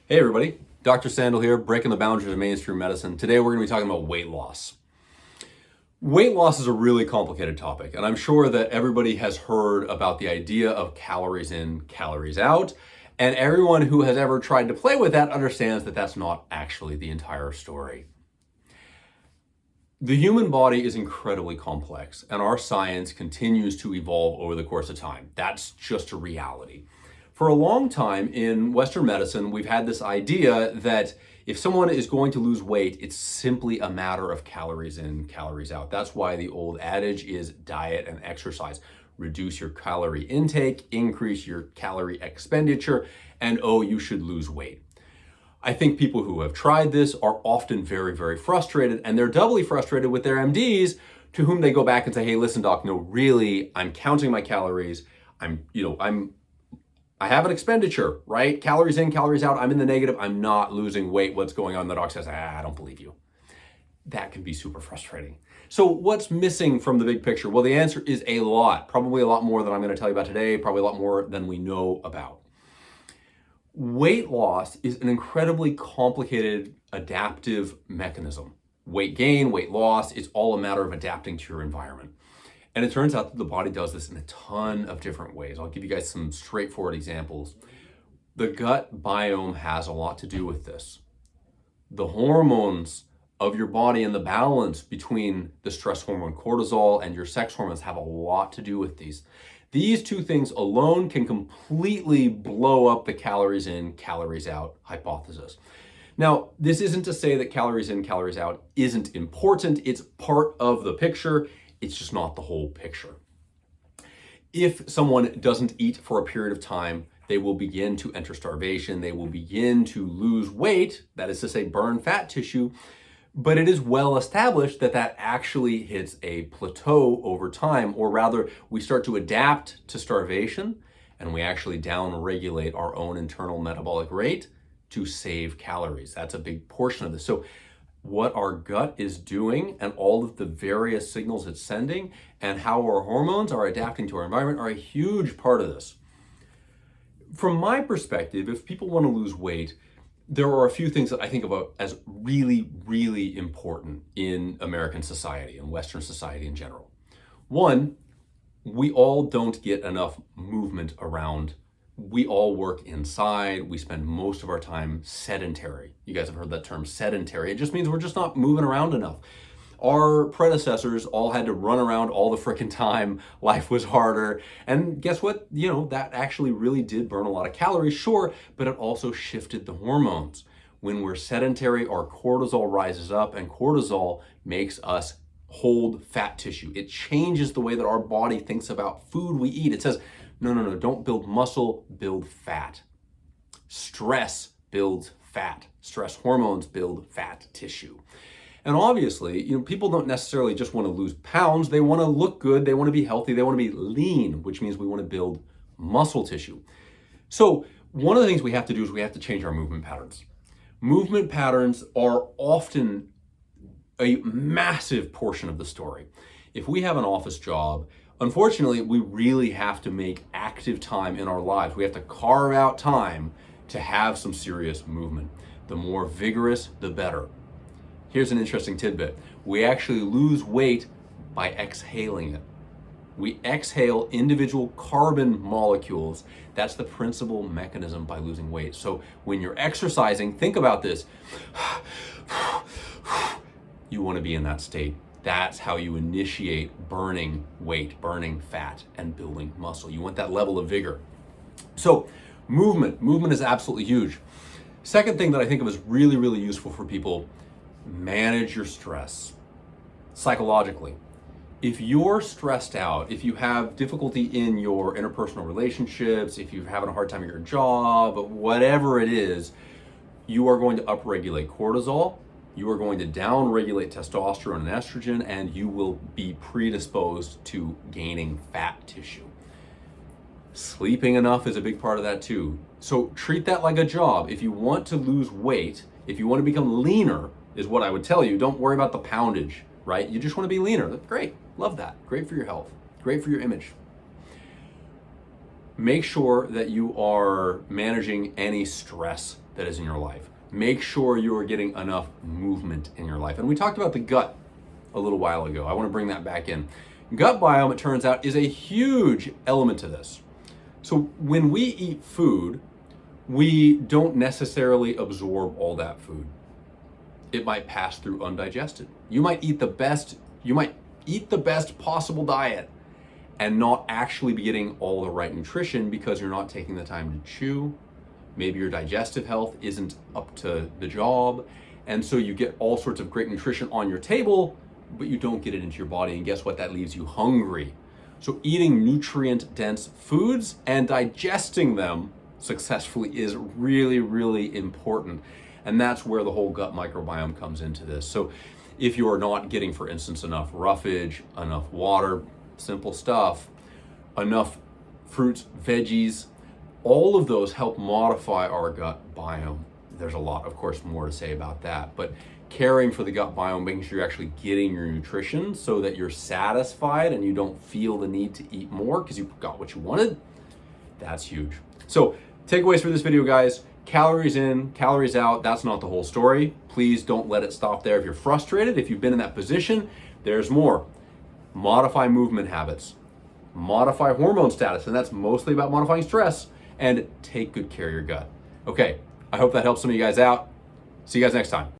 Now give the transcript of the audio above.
Hey everybody, Dr. Sandal here, breaking the boundaries of mainstream medicine. Today we're going to be talking about weight loss. Weight loss is a really complicated topic, and I'm sure that everybody has heard about the idea of calories in, calories out, and everyone who has ever tried to play with that understands that that's not actually the entire story. The human body is incredibly complex, and our science continues to evolve over the course of time. That's just a reality. For a long time in Western medicine, we've had this idea that if someone is going to lose weight, it's simply a matter of calories in, calories out. That's why the old adage is diet and exercise. Reduce your calorie intake, increase your calorie expenditure, and oh, you should lose weight. I think people who have tried this are often very, very frustrated, and they're doubly frustrated with their MDs to whom they go back and say, hey, listen, doc, no, really, I'm counting my calories. I have an expenditure, right? Calories in, calories out. I'm in the negative. I'm not losing weight. What's going on? The doc says, I don't believe you. That can be super frustrating. So what's missing from the big picture? Well, the answer is a lot, probably a lot more than I'm going to tell you about today, probably a lot more than we know about. Weight loss is an incredibly complicated adaptive mechanism. Weight gain, weight loss, it's all a matter of adapting to your environment. And it turns out that the body does this in a ton of different ways. I'll give you guys some straightforward examples. The gut biome has a lot to do with this. The hormones of your body and the balance between the stress hormone cortisol and your sex hormones have a lot to do with these. These two things alone can completely blow up the calories in, calories out hypothesis. Now, this isn't to say that calories in, calories out isn't important. It's part of the picture. It's just not the whole picture. If someone doesn't eat for a period of time, they will begin to enter starvation. They will begin to lose weight, that is to say, burn fat tissue. But it is well established that that actually hits a plateau over time, or rather, we start to adapt to starvation and we actually down-regulate our own internal metabolic rate to save calories. That's a big portion of this. So what our gut is doing and all of the various signals it's sending and how our hormones are adapting to our environment are a huge part of this. From my perspective, if people want to lose weight, there are a few things that I think about as really, really important in American society and Western society in general. One, we all don't get enough movement around. We all work inside. We spend most of our time sedentary. You guys have heard that term, sedentary. It just means we're just not moving around enough. Our predecessors all had to run around all the frickin' time. Life was harder. And guess what? That actually really did burn a lot of calories, sure, but it also shifted the hormones. When we're sedentary, our cortisol rises up, and cortisol makes us hold fat tissue. It changes the way that our body thinks about food we eat. It says, no, don't build muscle, build fat. Stress builds fat. Stress hormones build fat tissue. And obviously, people don't necessarily just want to lose pounds. They want to look good. They want to be healthy. They want to be lean, which means we want to build muscle tissue. So one of the things we have to do is we have to change our movement patterns. Movement patterns are often a massive portion of the story. If we have an office job, unfortunately, we really have to make active time in our lives. We have to carve out time to have some serious movement. The more vigorous, the better. Here's an interesting tidbit. We actually lose weight by exhaling it. We exhale individual carbon molecules. That's the principal mechanism by losing weight. So when you're exercising, think about this. You want to be in that state. That's how you initiate burning weight, burning fat, and building muscle. You want that level of vigor. So movement is absolutely huge. Second thing that I think of as really, really useful for people, manage your stress psychologically. If you're stressed out, if you have difficulty in your interpersonal relationships, if you're having a hard time at your job, whatever it is, you are going to upregulate cortisol, you are going to downregulate testosterone and estrogen, and you will be predisposed to gaining fat tissue. Sleeping enough is a big part of that too. So treat that like a job. If you want to lose weight, if you want to become leaner, is what I would tell you. Don't worry about the poundage, right? You just want to be leaner. That's great. Love that. Great for your health. Great for your image. Make sure that you are managing any stress that is in your life. Make sure you are getting enough movement in your life. And we talked about the gut a little while ago. I want to bring that back in. Gut biome, it turns out, is a huge element to this. So when we eat food, we don't necessarily absorb all that food. It might pass through undigested. You might eat the best possible diet and not actually be getting all the right nutrition because you're not taking the time to chew. Maybe your digestive health isn't up to the job. And so you get all sorts of great nutrition on your table, but you don't get it into your body. And guess what? That leaves you hungry. So eating nutrient-dense foods and digesting them successfully is really, really important. And that's where the whole gut microbiome comes into this. So if you're not getting, for instance, enough roughage, enough water, simple stuff, enough fruits, veggies, all of those help modify our gut biome. There's a lot, of course, more to say about that, but caring for the gut biome, making sure you're actually getting your nutrition so that you're satisfied and you don't feel the need to eat more because you got what you wanted, that's huge. So takeaways for this video, guys: calories in, calories out, that's not the whole story. Please don't let it stop there. If you're frustrated, if you've been in that position, there's more. Modify movement habits, modify hormone status, and that's mostly about modifying stress, and take good care of your gut. Okay, I hope that helps some of you guys out. See you guys next time.